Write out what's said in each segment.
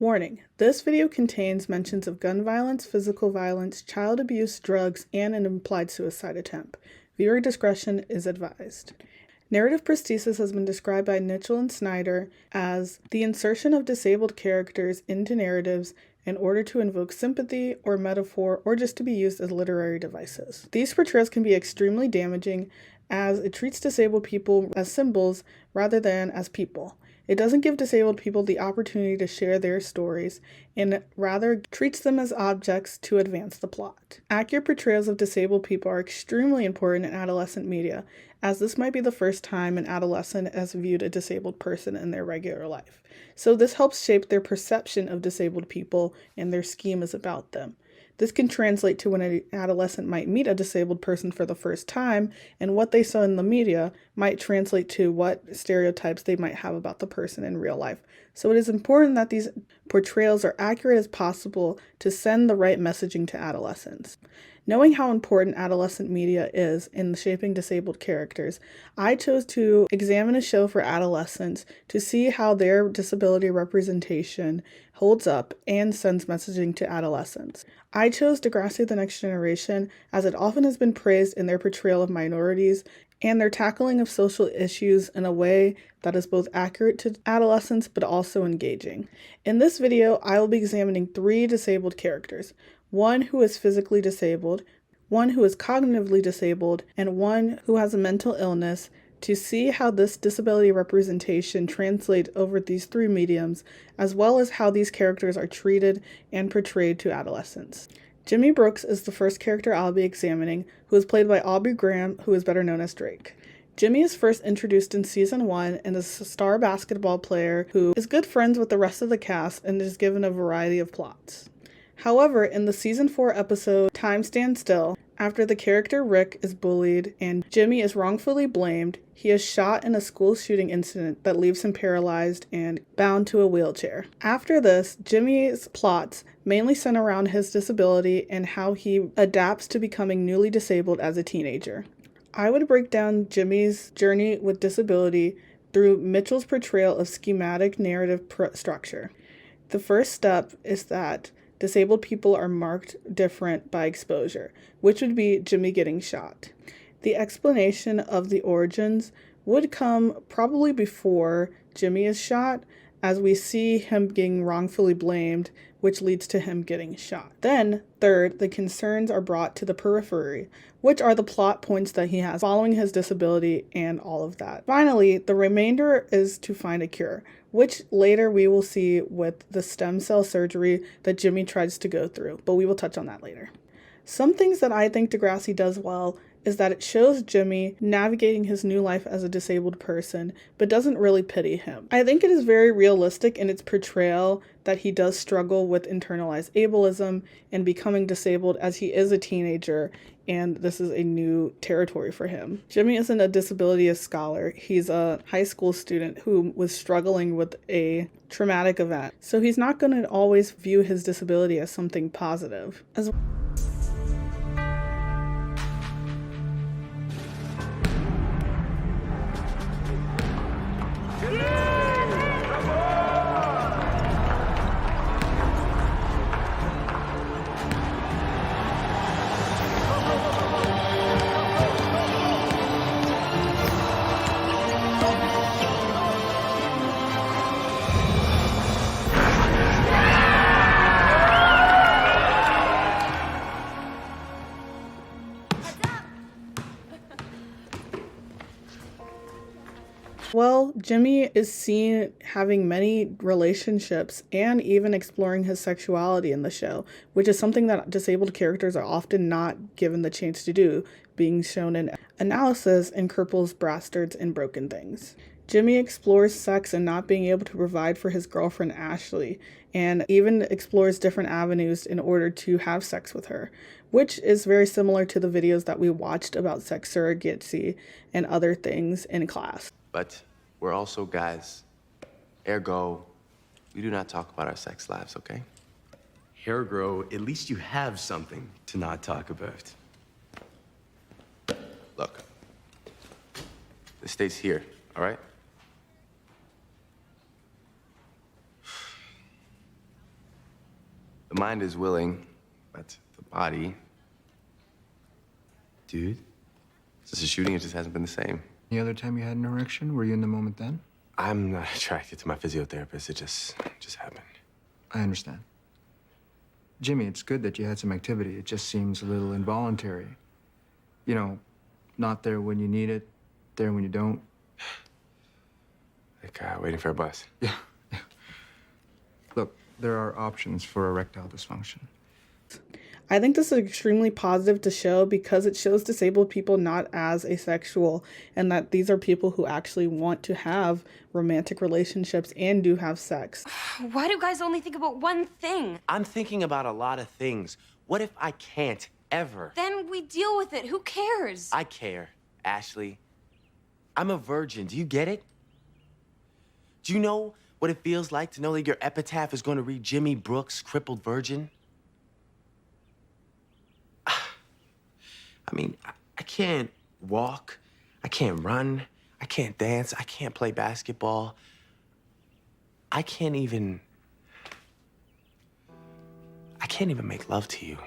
Warning: this video contains mentions of gun violence, physical violence, child abuse, drugs, and an implied suicide attempt. Viewer discretion is advised. Narrative prosthesis has been described by Mitchell and Snyder as the insertion of disabled characters into narratives in order to invoke sympathy or metaphor or just to be used as literary devices. These portrayals can be extremely damaging as it treats disabled people as symbols rather than as people. It doesn't give disabled people the opportunity to share their stories, and rather treats them as objects to advance the plot. Accurate portrayals of disabled people are extremely important in adolescent media, as this might be the first time an adolescent has viewed a disabled person in their regular life. So this helps shape their perception of disabled people and their schemas about them. This can translate to when an adolescent might meet a disabled person for the first time, and what they saw in the media might translate to what stereotypes they might have about the person in real life. So it is important that these portrayals are accurate as possible to send the right messaging to adolescents. Knowing how important adolescent media is in shaping disabled characters, I chose to examine a show for adolescents to see how their disability representation holds up and sends messaging to adolescents. I chose Degrassi: The Next Generation as it often has been praised in their portrayal of minorities and their tackling of social issues in a way that is both accurate to adolescents but also engaging. In this video, I will be examining 3 disabled characters: one who is physically disabled, one who is cognitively disabled, and one who has a mental illness, to see how this disability representation translates over these 3 mediums, as well as how these characters are treated and portrayed to adolescents. Jimmy Brooks is the first character I'll be examining, who is played by Aubrey Graham, who is better known as Drake. Jimmy is first introduced in Season 1 and is a star basketball player who is good friends with the rest of the cast and is given a variety of plots. However, in the Season 4 episode Time Stands Still, after the character Rick is bullied and Jimmy is wrongfully blamed, he is shot in a school shooting incident that leaves him paralyzed and bound to a wheelchair. After this, Jimmy's plots mainly center around his disability and how he adapts to becoming newly disabled as a teenager. I would break down Jimmy's journey with disability through Mitchell's portrayal of schematic narrative structure. The first step is that disabled people are marked different by exposure, which would be Jimmy getting shot. The explanation of the origins would come probably before Jimmy is shot, as we see him being wrongfully blamed, which leads to him getting shot. Then, third, the concerns are brought to the periphery, which are the plot points that he has following his disability and all of that. Finally, the remainder is to find a cure, which later we will see with the stem cell surgery that Jimmy tries to go through, but we will touch on that later. Some things that I think Degrassi does well is that it shows Jimmy navigating his new life as a disabled person, but doesn't really pity him. I think it is very realistic in its portrayal that he does struggle with internalized ableism and becoming disabled as he is a teenager, and this is a new territory for him. Jimmy isn't a disability scholar. He's a high school student who was struggling with a traumatic event. So he's not going to always view his disability as something positive. Well, Jimmy is seen having many relationships and even exploring his sexuality in the show, which is something that disabled characters are often not given the chance to do, being shown in analysis in Cripples, Bastards, and Broken Things. Jimmy explores sex and not being able to provide for his girlfriend Ashley, and even explores different avenues in order to have sex with her, which is very similar to the videos that we watched about sex surrogacy and other things in class. But we're also guys. Ergo, we do not talk about our sex lives, okay? Ergo, at least you have something to not talk about. Look, this stays here, all right? The mind is willing, but the body... Dude, since the shooting, it just hasn't been the same. The other time you had an erection, were you in the moment then? I'm not attracted to my physiotherapist. It just happened. I understand. Jimmy, it's good that you had some activity. It just seems a little involuntary. You know, not there when you need it, there when you don't. Like waiting for a bus. Yeah. Look, there are options for erectile dysfunction. I think this is extremely positive to show because it shows disabled people not as asexual and that these are people who actually want to have romantic relationships and do have sex. Why do guys only think about one thing? I'm thinking about a lot of things. What if I can't ever? Then we deal with it. Who cares? I care, Ashley. I'm a virgin. Do you get it? Do you know what it feels like to know that your epitaph is going to read Jimmy Brooks, crippled virgin? I mean, I can't walk, I can't run, I can't dance, I can't play basketball. I can't even make love to you.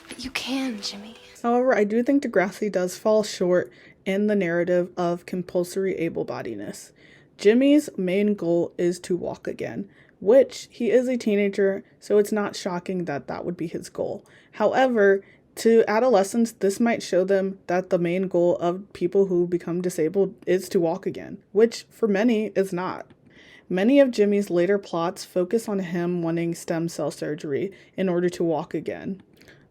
But you can, Jimmy. However, I do think Degrassi does fall short in the narrative of compulsory able-bodiedness. Jimmy's main goal is to walk again, which he is a teenager, so it's not shocking that that would be his goal. However, to adolescents, this might show them that the main goal of people who become disabled is to walk again, which for many is not. Many of Jimmy's later plots focus on him wanting stem cell surgery in order to walk again.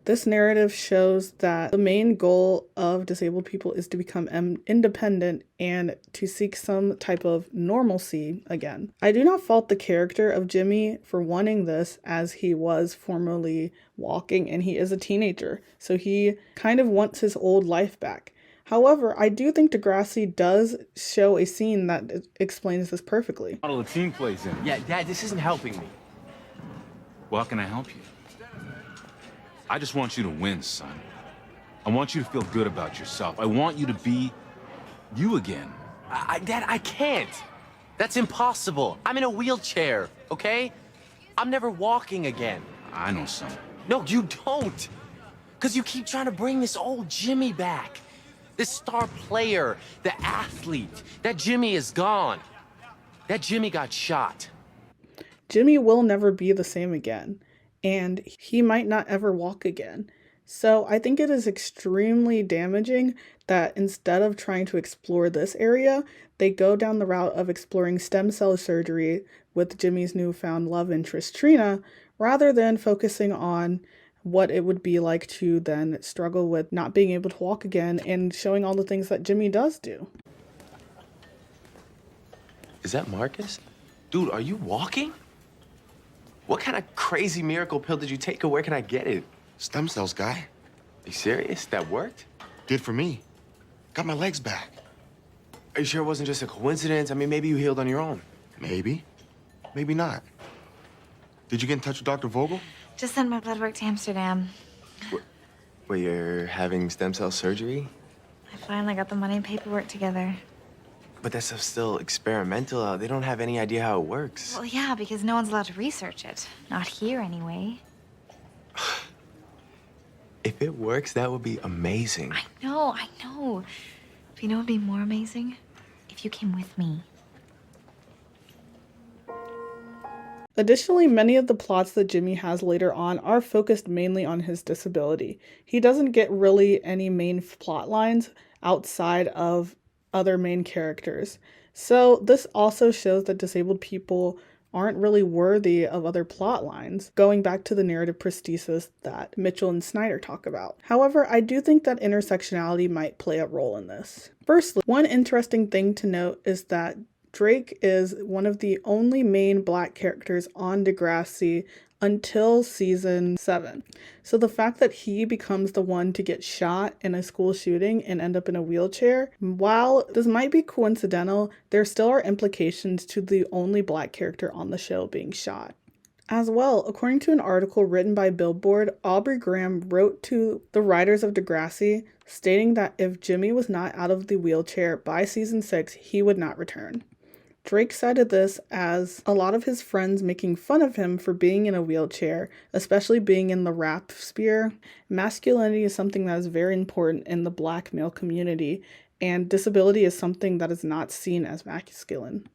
This narrative shows that the main goal of disabled people is to become independent and to seek some type of normalcy again. I do not fault the character of Jimmy for wanting this, as he was formerly walking and he is a teenager, so he kind of wants his old life back. However, I do think Degrassi does show a scene that explains this perfectly. Model a team plays in. Yeah, Dad, this isn't helping me. Well, how can I help you? I just want you to win, son. I want you to feel good about yourself. I want you to be you again. Dad, I can't. That's impossible. I'm in a wheelchair, okay? I'm never walking again. I know, son. No, you don't. Because you keep trying to bring this old Jimmy back. This star player, the athlete. That Jimmy is gone. That Jimmy got shot. Jimmy will never be the same again, and he might not ever walk again. So I think it is extremely damaging that instead of trying to explore this area, they go down the route of exploring stem cell surgery with Jimmy's newfound love interest, Trina, rather than focusing on what it would be like to then struggle with not being able to walk again and showing all the things that Jimmy does do. Is that Marcus? Dude, are you walking? What kind of crazy miracle pill did you take, or where can I get it? Stem cells, guy. Are you serious? That worked? Did for me. Got my legs back. Are you sure it wasn't just a coincidence? I mean, maybe you healed on your own. Maybe. Maybe not. Did you get in touch with Dr. Vogel? Just sent my blood work to Amsterdam. Wait, you're having stem cell surgery? I finally got the money and paperwork together. But that's still experimental. They don't have any idea how it works. Well, yeah, because no one's allowed to research it. Not here, anyway. If it works, that would be amazing. I know. But you know what would be more amazing? If you came with me. Additionally, many of the plots that Jimmy has later on are focused mainly on his disability. He doesn't get really any main plot lines outside of other main characters. So this also shows that disabled people aren't really worthy of other plot lines, going back to the narrative prosthesis that Mitchell and Snyder talk about. However, I do think that intersectionality might play a role in this. Firstly, one interesting thing to note is that Drake is one of the only main Black characters on Degrassi until season 7. So the fact that he becomes the one to get shot in a school shooting and end up in a wheelchair, while this might be coincidental, there still are implications to the only Black character on the show being shot. As well, according to an article written by Billboard, Aubrey Graham wrote to the writers of Degrassi stating that if Jimmy was not out of the wheelchair by season 6, he would not return. Drake cited this as a lot of his friends making fun of him for being in a wheelchair, especially being in the rap sphere. Masculinity is something that is very important in the Black male community, and disability is something that is not seen as masculine.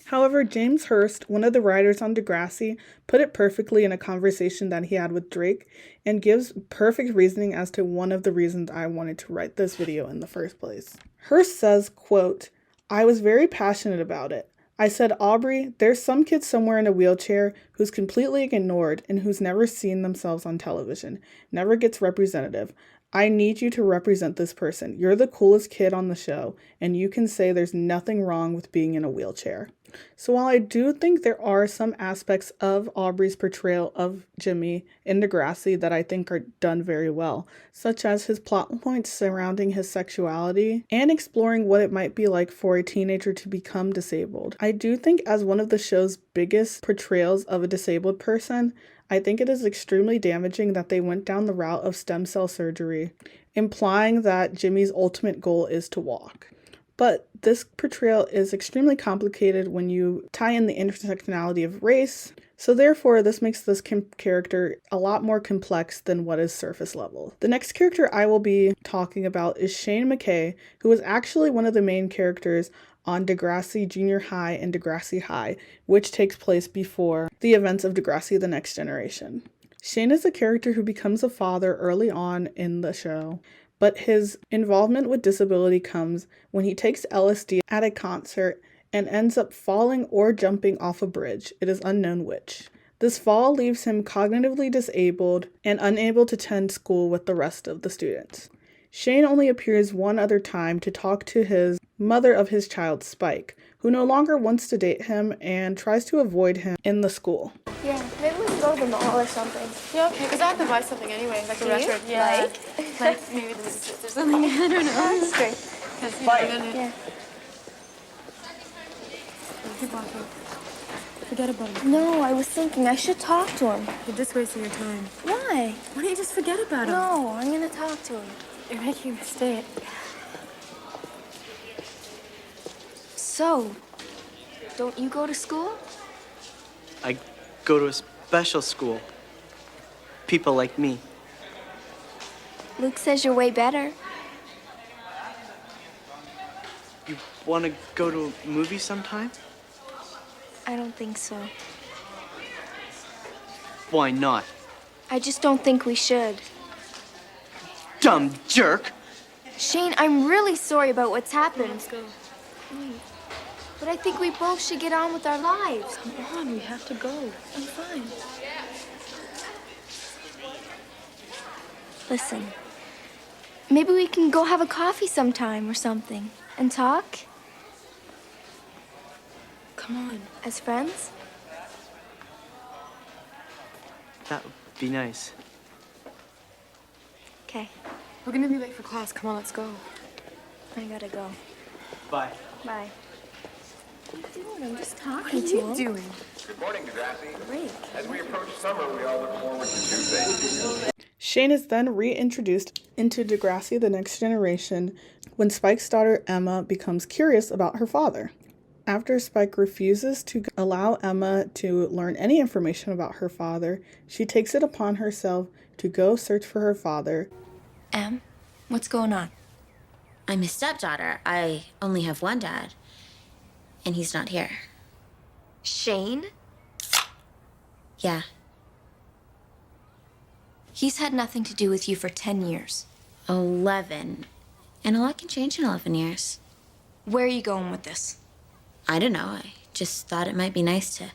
However, James Hurst, one of the writers on Degrassi, put it perfectly in a conversation that he had with Drake and gives perfect reasoning as to one of the reasons I wanted to write this video in the first place. Hurst says, quote, "I was very passionate about it. I said, Aubrey, there's some kid somewhere in a wheelchair who's completely ignored and who's never seen themselves on television, never gets representative. I need you to represent this person. You're the coolest kid on the show, and you can say there's nothing wrong with being in a wheelchair." So while I do think there are some aspects of Aubrey's portrayal of Jimmy in Degrassi that I think are done very well, such as his plot points surrounding his sexuality and exploring what it might be like for a teenager to become disabled, I do think as one of the show's biggest portrayals of a disabled person, I think it is extremely damaging that they went down the route of stem cell surgery, implying that Jimmy's ultimate goal is to walk. But this portrayal is extremely complicated when you tie in the intersectionality of race, so therefore this makes this character a lot more complex than what is surface level. The next character I will be talking about is Shane McKay, who is actually one of the main characters on Degrassi Junior High and Degrassi High, which takes place before the events of Degrassi: The Next Generation. Shane is a character who becomes a father early on in the show, but his involvement with disability comes when he takes LSD at a concert and ends up falling or jumping off a bridge. It is unknown which. This fall leaves him cognitively disabled and unable to attend school with the rest of the students. Shane only appears one other time to talk to his mother of his child, Spike, who no longer wants to date him and tries to avoid him in the school. Yeah, maybe we can go to the mall or something. Yeah, okay, because I have to buy something anyway, like a Do you? restaurant. Yeah. Like maybe the biscuits or something. I don't know. That's great. Because, you know, Yeah. keep walking. Forget about it. No, I was thinking I should talk to him. You're just wasting your time. Why? Why don't you just forget about him? No, I'm gonna talk to him. You're making a mistake. So, don't you go to school? I go to a special school. People like me. Luke says you're way better. You want to go to a movie sometime? I don't think so. Why not? I just don't think we should. Dumb jerk! Shane, I'm really sorry about what's happened. Let's go. But I think we both should get on with our lives. Come on, we have to go. I'm fine. Listen, maybe we can go have a coffee sometime or something and talk Come on. as friends. That would be nice. Okay, We're gonna be late for class. Come on, let's go. I gotta go. Bye. Bye. What are you doing? I'm just talking What are to you him. doing? Good morning, Degrassi. Great. As we approach summer, we all look forward to Tuesday. Shane is then reintroduced into Degrassi: The Next Generation when Spike's daughter Emma becomes curious about her father. After Spike refuses to allow Emma to learn any information about her father, she takes it upon herself to go search for her father. Em, what's going on? I'm his stepdaughter. I only have one dad, and he's not here. Shane? Yeah. He's had nothing to do with you for 10 years. 11. And a lot can change in 11 years. Where are you going with this? I don't know. I just thought it might be nice to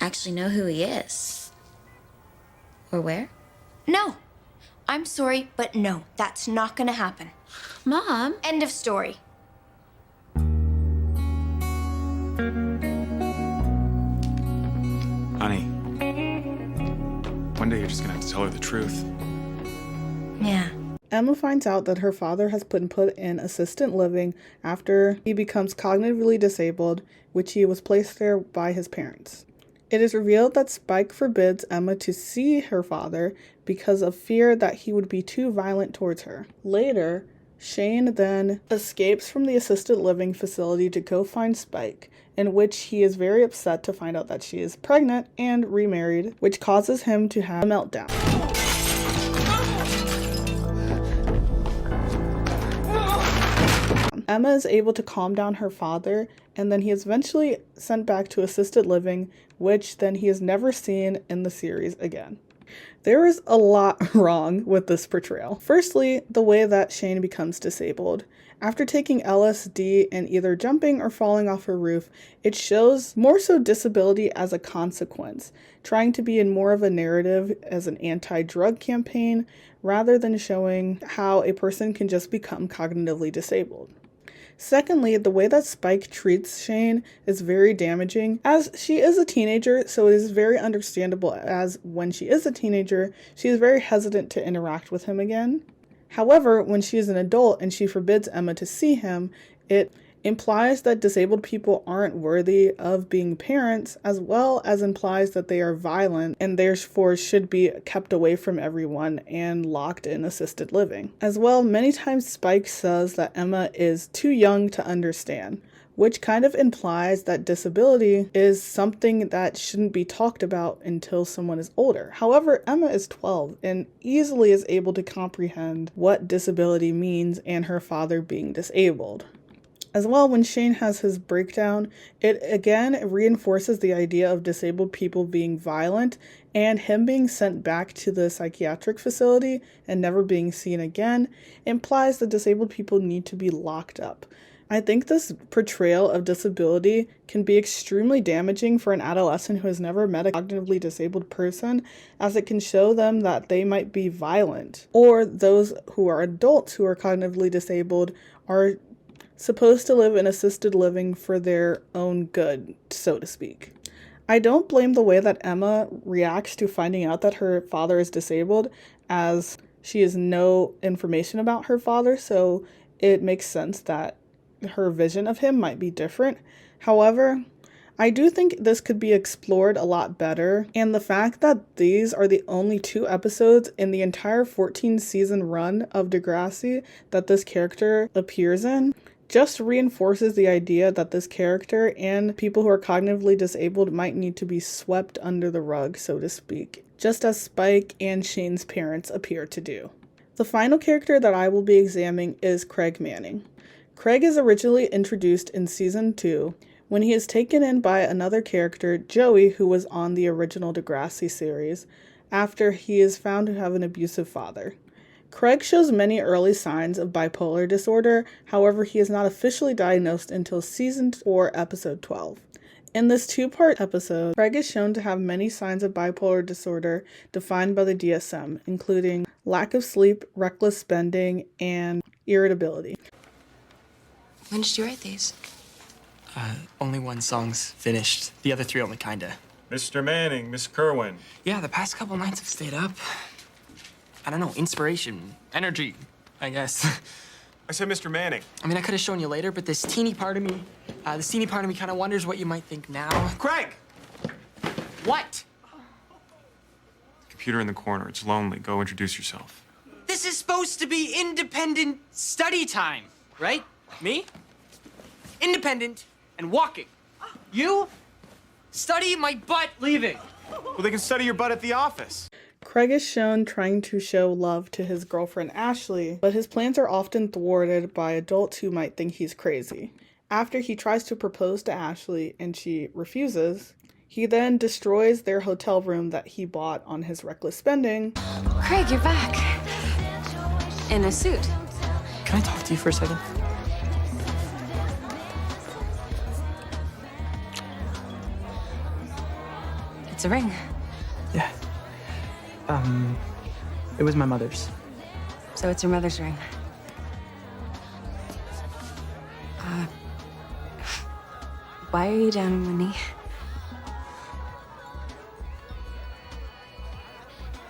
actually know who he is. Or where? No. I'm sorry, but no, that's not gonna happen. Mom. End of story. Honey, one day you're just gonna have to tell her the truth. Yeah. Emma finds out that her father has been put in assisted living after he becomes cognitively disabled, which he was placed there by his parents. It is revealed that Spike forbids Emma to see her father because of fear that he would be too violent towards her. Later, Shane then escapes from the assisted living facility to go find Spike, in which he is very upset to find out that she is pregnant and remarried, which causes him to have a meltdown. Emma is able to calm down her father, and then he is eventually sent back to assisted living, which then he is never seen in the series again. There is a lot wrong with this portrayal. Firstly, the way that Shane becomes disabled. After taking LSD and either jumping or falling off a roof, it shows more so disability as a consequence, trying to be in more of a narrative as an anti-drug campaign, rather than showing how a person can just become cognitively disabled. Secondly, the way that Spike treats Shane is very damaging, as she is a teenager, so it is very understandable as when she is a teenager, she is very hesitant to interact with him again. However, when she is an adult and she forbids Emma to see him, it implies that disabled people aren't worthy of being parents, as well as implies that they are violent and therefore should be kept away from everyone and locked in assisted living. As well, many times Spike says that Emma is too young to understand, which kind of implies that disability is something that shouldn't be talked about until someone is older. However, Emma is 12 and easily is able to comprehend what disability means and her father being disabled. As well, when Shane has his breakdown, it again reinforces the idea of disabled people being violent, and him being sent back to the psychiatric facility and never being seen again implies that disabled people need to be locked up. I think this portrayal of disability can be extremely damaging for an adolescent who has never met a cognitively disabled person, as it can show them that they might be violent, or those who are adults who are cognitively disabled are supposed to live in assisted living for their own good, so to speak. I don't blame the way that Emma reacts to finding out that her father is disabled, as she has no information about her father, so it makes sense that her vision of him might be different. However, I do think this could be explored a lot better, and the fact that these are the only 2 episodes in the entire 14-season run of Degrassi that this character appears in just reinforces the idea that this character and people who are cognitively disabled might need to be swept under the rug, so to speak, just as Spike and Shane's parents appear to do. The final character that I will be examining is Craig Manning. Craig is originally introduced in Season 2 when he is taken in by another character, Joey, who was on the original Degrassi series, after he is found to have an abusive father. Craig shows many early signs of bipolar disorder, however he is not officially diagnosed until Season 4, Episode 12. In this 2-part episode, Craig is shown to have many signs of bipolar disorder defined by the DSM, including lack of sleep, reckless spending, and irritability. When did you write these? Only one song's finished. The other 3 only kinda. Mr. Manning, Miss Kerwin. Yeah, the past couple nights I've stayed up. I don't know, inspiration, energy, I guess. I said Mr. Manning. I mean, I could have shown you later, but this teeny part of me kind of wonders what you might think now. Craig! What? Computer in the corner. It's lonely. Go introduce yourself. This is supposed to be independent study time, right? Me? Independent and walking. You? Study my butt leaving. Well, they can study your butt at the office. Craig is shown trying to show love to his girlfriend Ashley, but his plans are often thwarted by adults who might think he's crazy. After he tries to propose to Ashley and she refuses, he then destroys their hotel room that he bought on his reckless spending. Craig, you're back. In a suit. Can I talk to you for a second? It's a ring. Yeah. It was my mother's. So it's your mother's ring. Why are you down on one knee?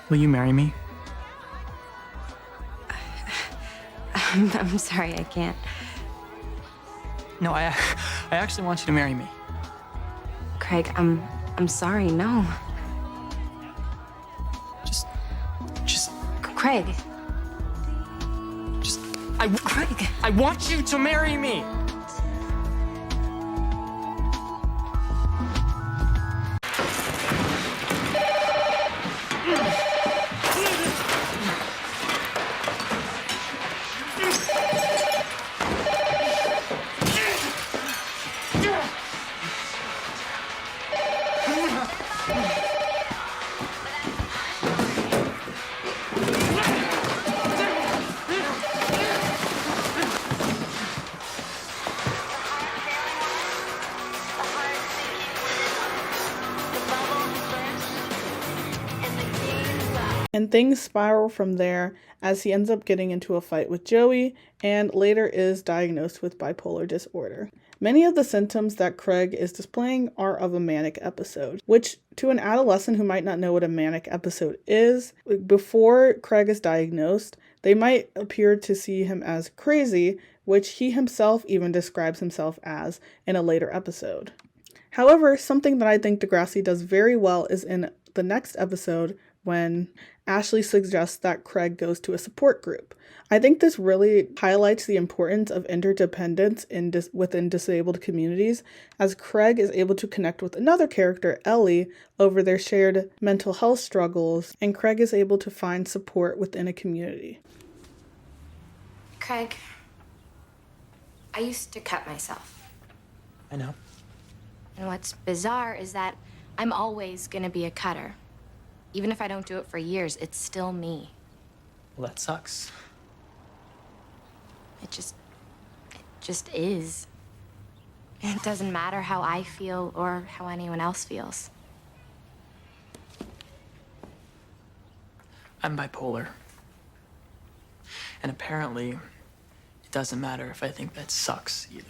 Will you marry me? I'm sorry, I can't. No, I actually want you to marry me. Craig, I'm sorry, no. Just Craig. I want you to marry me. And things spiral from there as he ends up getting into a fight with Joey and later is diagnosed with bipolar disorder. Many of the symptoms that Craig is displaying are of a manic episode, which to an adolescent who might not know what a manic episode is, before Craig is diagnosed, they might appear to see him as crazy, which he himself even describes himself as in a later episode. However, something that I think Degrassi does very well is in the next episode when Ashley suggests that Craig goes to a support group. I think this really highlights the importance of interdependence within disabled communities, as Craig is able to connect with another character, Ellie, over their shared mental health struggles, and Craig is able to find support within a community. Craig, I used to cut myself. I know. And what's bizarre is that I'm always gonna be a cutter. Even if I don't do it for years, it's still me. Well, that sucks. It just is. It doesn't matter how I feel or how anyone else feels. I'm bipolar. And apparently, it doesn't matter if I think that sucks either.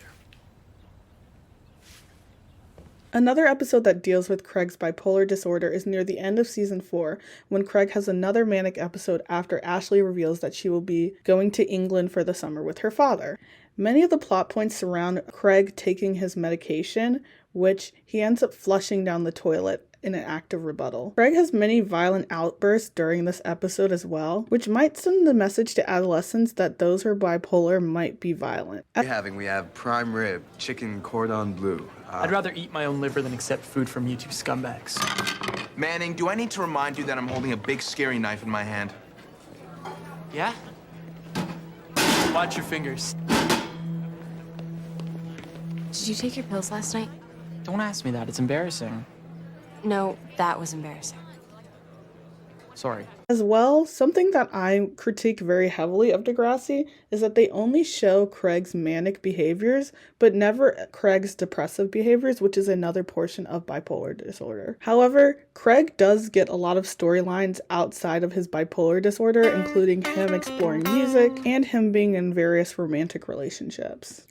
Another episode that deals with Craig's bipolar disorder is near the end of season 4, when Craig has another manic episode after Ashley reveals that she will be going to England for the summer with her father. Many of the plot points surround Craig taking his medication, which he ends up flushing down the toilet in an act of rebuttal. Craig has many violent outbursts during this episode as well, which might send the message to adolescents that those who are bipolar might be violent. We have prime rib, chicken cordon bleu. I'd rather eat my own liver than accept food from you two scumbags. Manning, do I need to remind you that I'm holding a big, scary knife in my hand? Yeah? Watch your fingers. Did you take your pills last night? Don't ask me that. It's embarrassing. No, that was embarrassing. Sorry. As well, something that I critique very heavily of Degrassi is that they only show Craig's manic behaviors, but never Craig's depressive behaviors, which is another portion of bipolar disorder. However, Craig does get a lot of storylines outside of his bipolar disorder, including him exploring music and him being in various romantic relationships.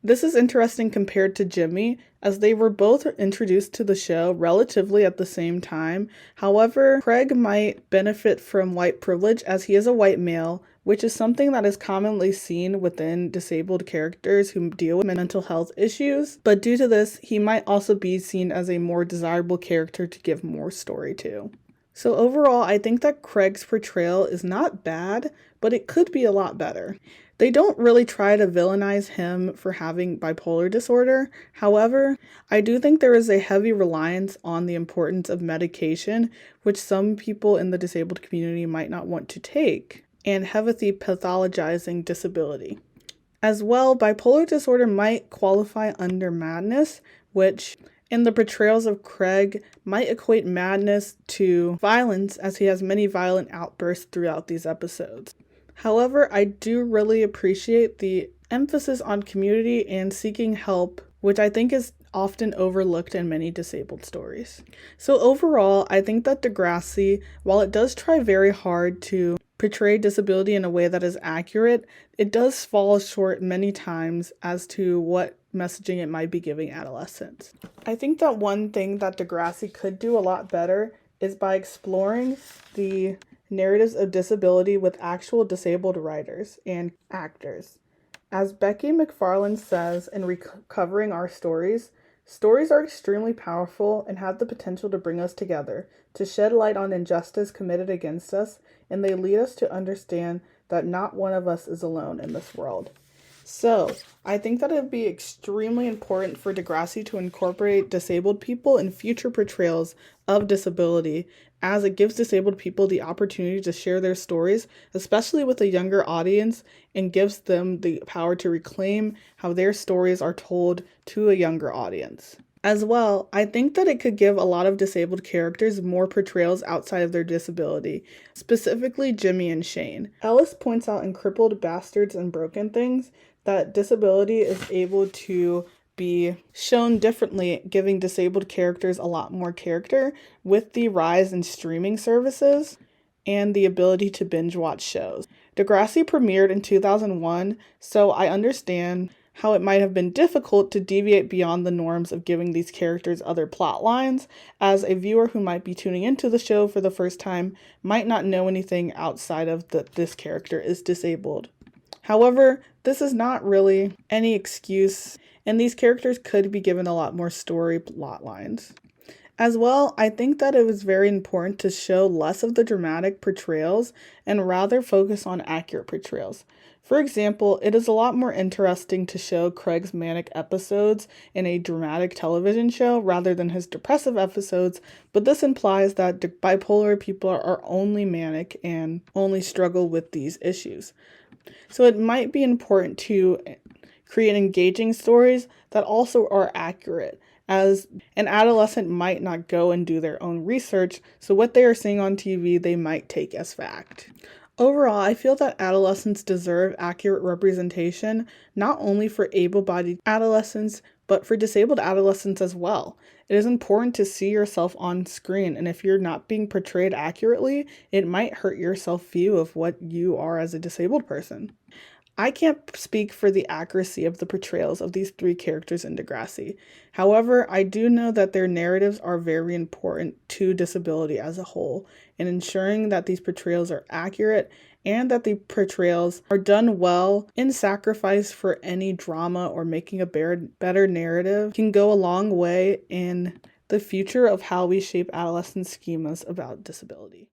This is interesting compared to Jimmy, as they were both introduced to the show relatively at the same time. However, Craig might benefit from white privilege as he is a white male, which is something that is commonly seen within disabled characters who deal with mental health issues. But due to this, he might also be seen as a more desirable character to give more story to. So overall, I think that Craig's portrayal is not bad, but it could be a lot better. They don't really try to villainize him for having bipolar disorder. However, I do think there is a heavy reliance on the importance of medication, which some people in the disabled community might not want to take, and heavily pathologizing disability. As well, bipolar disorder might qualify under madness, which in the portrayals of Craig might equate madness to violence, as he has many violent outbursts throughout these episodes. However, I do really appreciate the emphasis on community and seeking help, which I think is often overlooked in many disabled stories. So overall, I think that Degrassi, while it does try very hard to portray disability in a way that is accurate, it does fall short many times as to what messaging it might be giving adolescents. I think that one thing that Degrassi could do a lot better is by exploring the narratives of disability with actual disabled writers and actors. As Becky McFarland says in Recovering Our Stories, stories are extremely powerful and have the potential to bring us together, to shed light on injustice committed against us, and they lead us to understand that not one of us is alone in this world. So, I think that it would be extremely important for Degrassi to incorporate disabled people in future portrayals of disability, as it gives disabled people the opportunity to share their stories, especially with a younger audience, and gives them the power to reclaim how their stories are told to a younger audience. As well, I think that it could give a lot of disabled characters more portrayals outside of their disability, specifically Jimmy and Shane. Ellis points out in Crippled Bastards and Broken Things that disability is able to be shown differently, giving disabled characters a lot more character with the rise in streaming services and the ability to binge watch shows. Degrassi premiered in 2001, so I understand how it might have been difficult to deviate beyond the norms of giving these characters other plot lines, as a viewer who might be tuning into the show for the first time might not know anything outside of that this character is disabled. However, this is not really any excuse, and these characters could be given a lot more story plot lines. As well, I think that it was very important to show less of the dramatic portrayals and rather focus on accurate portrayals. For example, it is a lot more interesting to show Craig's manic episodes in a dramatic television show rather than his depressive episodes, but this implies that bipolar people are only manic and only struggle with these issues. So it might be important to create engaging stories that also are accurate, as an adolescent might not go and do their own research, so what they are seeing on TV they might take as fact. Overall, I feel that adolescents deserve accurate representation, not only for able-bodied adolescents, but for disabled adolescents as well. It is important to see yourself on screen, and if you're not being portrayed accurately, it might hurt your self-view of what you are as a disabled person. I can't speak for the accuracy of the portrayals of these three characters in Degrassi. However, I do know that their narratives are very important to disability as a whole, in ensuring that these portrayals are accurate and that the portrayals are done well in sacrifice for any drama or making a better narrative can go a long way in the future of how we shape adolescent schemas about disability.